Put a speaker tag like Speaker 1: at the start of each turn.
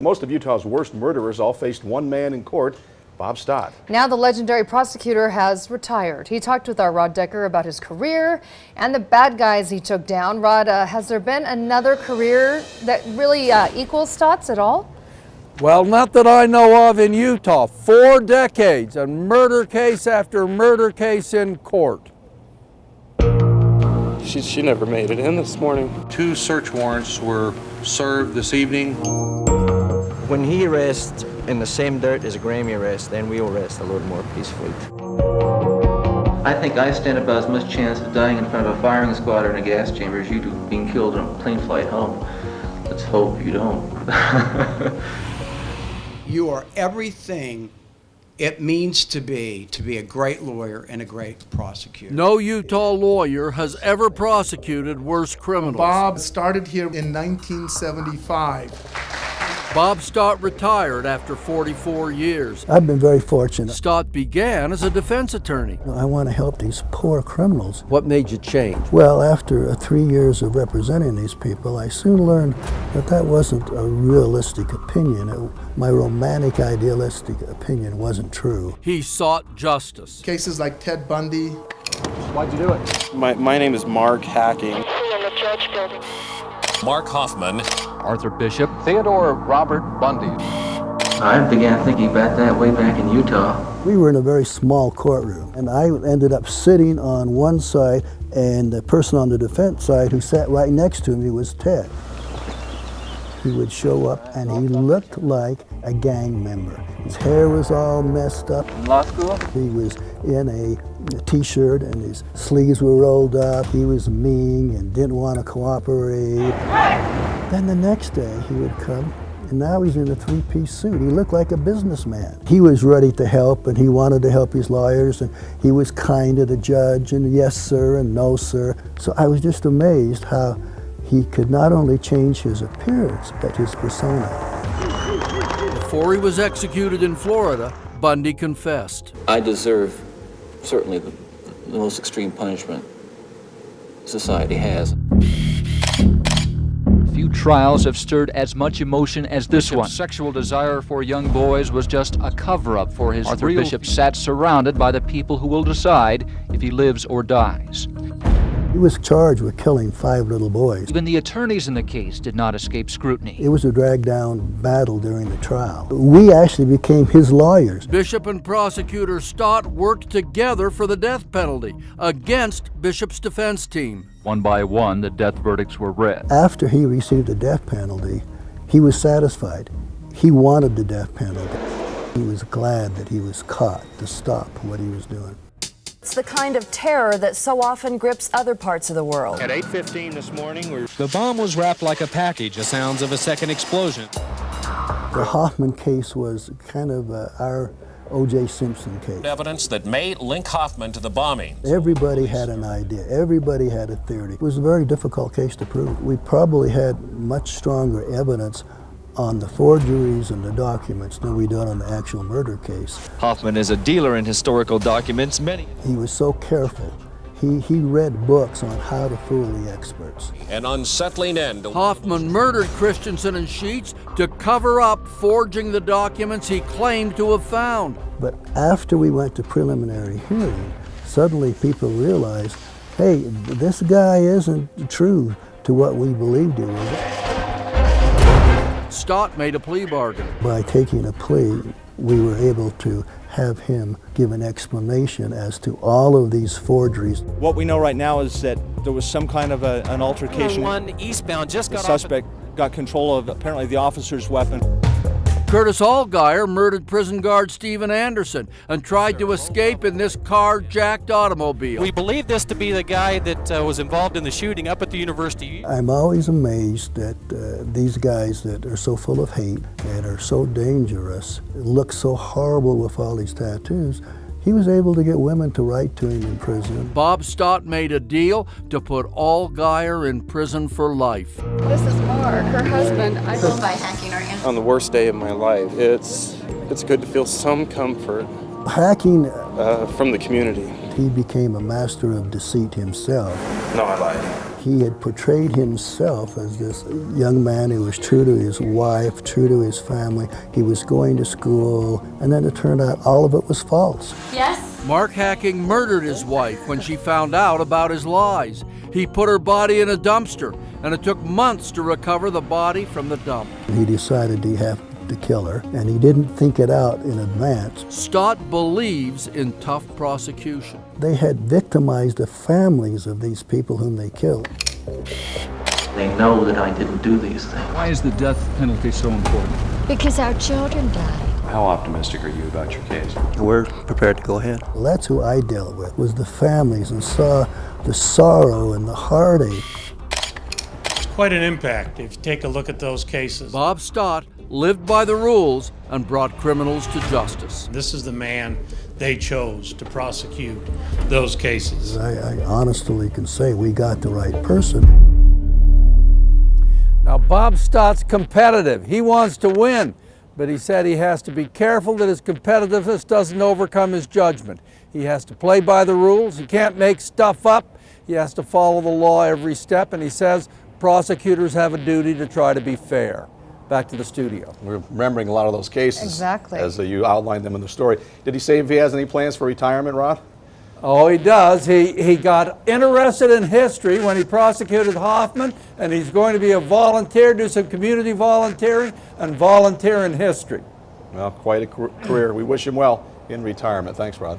Speaker 1: Most of Utah's worst murderers all faced one man in court, Bob Stott.
Speaker 2: Now the legendary prosecutor has retired. He talked with our Rod Decker about his career and the bad guys he took down. Rod, has there been another career that really equals Stott's at all?
Speaker 3: Well, not that I know of in Utah. 4 decades, and murder case after murder case in court.
Speaker 4: She never made it in this morning.
Speaker 5: 2 search warrants were served this evening.
Speaker 6: When he rests in the same dirt as a Grammy rests, then we will rest a little more peacefully.
Speaker 7: I think I stand about as much chance of dying in front of a firing squad or in a gas chamber as you do being killed on a plane flight home. Let's hope you don't.
Speaker 8: You are everything it means to be a great lawyer and a great prosecutor.
Speaker 3: No Utah lawyer has ever prosecuted worse criminals.
Speaker 9: Bob started here in 1975.
Speaker 3: Bob Stott retired after 44 years.
Speaker 10: I've been very fortunate.
Speaker 3: Stott began as a defense attorney.
Speaker 10: I want to help these poor criminals.
Speaker 3: What made you change?
Speaker 10: Well, after 3 years of representing these people, I soon learned that that wasn't a realistic opinion. My romantic, idealistic opinion wasn't true.
Speaker 3: He sought justice.
Speaker 9: Cases like Ted Bundy.
Speaker 4: Why'd you do it? My name is Mark Hacking.
Speaker 11: Mark Hofmann,
Speaker 12: Arthur Bishop, Theodore Robert Bundy.
Speaker 7: I began thinking about that way back in Utah.
Speaker 10: We were in a very small courtroom, and I ended up sitting on one side, and the person on the defense side who sat right next to me was Ted. He would show up, and he looked like a gang member. His hair was all messed up.
Speaker 7: In law school?
Speaker 10: He was in a t-shirt, and his sleeves were rolled up. He was mean and didn't want to cooperate. Then the next day, he would come, and now he's in a 3-piece suit. He looked like a businessman. He was ready to help, and he wanted to help his lawyers, and he was kind to the judge, and yes, sir, and no, sir. So I was just amazed how he could not only change his appearance, but his persona.
Speaker 3: Before he was executed in Florida, Bundy confessed.
Speaker 13: I deserve certainly the most extreme punishment society has.
Speaker 12: Few trials have stirred as much emotion as this one. Sexual desire for young boys was just a cover-up for his Arthur Bishop sat surrounded by the people who will decide if he lives or dies.
Speaker 10: He was charged with killing 5 little boys.
Speaker 12: Even the attorneys in the case did not escape scrutiny.
Speaker 10: It was a drag-down battle during the trial. We actually became his lawyers.
Speaker 3: Bishop and prosecutor Stott worked together for the death penalty against Bishop's defense team.
Speaker 12: One by one, the death verdicts were read.
Speaker 10: After he received the death penalty, he was satisfied. He wanted the death penalty. He was glad that he was caught to stop what he was doing.
Speaker 14: It's the kind of terror that so often grips other parts of the world.
Speaker 4: At 8:15 this morning,
Speaker 11: the bomb was wrapped like a package, the sounds of a second explosion.
Speaker 10: The Hofmann case was kind of our O.J. Simpson case.
Speaker 11: Evidence that may link Hofmann to the bombing.
Speaker 10: Everybody had an idea. Everybody had a theory. It was a very difficult case to prove. We probably had much stronger evidence on the forgeries and the documents than we did on the actual murder case.
Speaker 6: Hofmann is a dealer in historical documents.
Speaker 10: He was so careful. He read books on how to fool the experts.
Speaker 11: An unsettling end.
Speaker 3: Hofmann murdered Christensen and Sheets to cover up forging the documents he claimed to have found.
Speaker 10: But after we went to preliminary hearing, suddenly people realized, hey, this guy isn't true to what we believed he was.
Speaker 3: Stott made a plea bargain.
Speaker 10: By taking a plea, we were able to have him give an explanation as to all of these forgeries.
Speaker 15: What we know right now is that there was some kind of an altercation.
Speaker 11: One eastbound just got
Speaker 15: the suspect got control of apparently the officer's weapon.
Speaker 3: Curtis Allgier murdered prison guard Stephen Anderson and tried to escape in this car-jacked automobile.
Speaker 11: We believe this to be the guy that was involved in the shooting up at the university.
Speaker 10: I'm always amazed that these guys that are so full of hate and are so dangerous, look so horrible with all these tattoos. He was able to get women to write to him in prison.
Speaker 3: Bob Stott made a deal to put Allgier in prison for life.
Speaker 2: This is Mark, her husband. I
Speaker 14: By hacking our info.
Speaker 4: on the worst day of my life, it's good to feel some comfort
Speaker 10: Hacking,
Speaker 4: from the community.
Speaker 10: he became a master of deceit himself.
Speaker 4: No, I lied.
Speaker 10: He had portrayed himself as this young man who was true to his wife, true to his family. He was going to school, and then it turned out all of it was false.
Speaker 14: Yes?
Speaker 3: Mark Hacking murdered his wife when she found out about his lies. He put her body in a dumpster, and it took months to recover the body from the dump.
Speaker 10: He decided he had to kill her, and he didn't think it out in advance.
Speaker 3: Stott believes in tough prosecution.
Speaker 10: They had victimized the families of these people whom they killed.
Speaker 7: They know that I didn't do these things.
Speaker 12: Why is the death penalty so important?
Speaker 14: Because our children died.
Speaker 5: How optimistic are you about your case?
Speaker 6: We're prepared to go ahead.
Speaker 10: Well, that's who I dealt with, was the families, and saw the sorrow and the heartache.
Speaker 16: It's quite an impact if you take a look at those cases.
Speaker 3: Bob Stott lived by the rules and brought criminals to justice.
Speaker 16: This is the man they chose to prosecute those cases.
Speaker 10: I honestly can say we got the right person.
Speaker 3: Now, Bob Stott's competitive. He wants to win, but he said he has to be careful that his competitiveness doesn't overcome his judgment. He has to play by the rules. He can't make stuff up. He has to follow the law every step, and he says prosecutors have a duty to try to be fair. Back to the studio.
Speaker 1: We're remembering a lot of those cases.
Speaker 2: Exactly.
Speaker 1: As you outlined them in the story. Did he say if he has any plans for retirement, Rod?
Speaker 3: Oh, he does. He got interested in history when he prosecuted Hofmann, and he's going to be a volunteer, do some community volunteering, and volunteer in history.
Speaker 1: Well, quite a career. We wish him well in retirement. Thanks, Rod.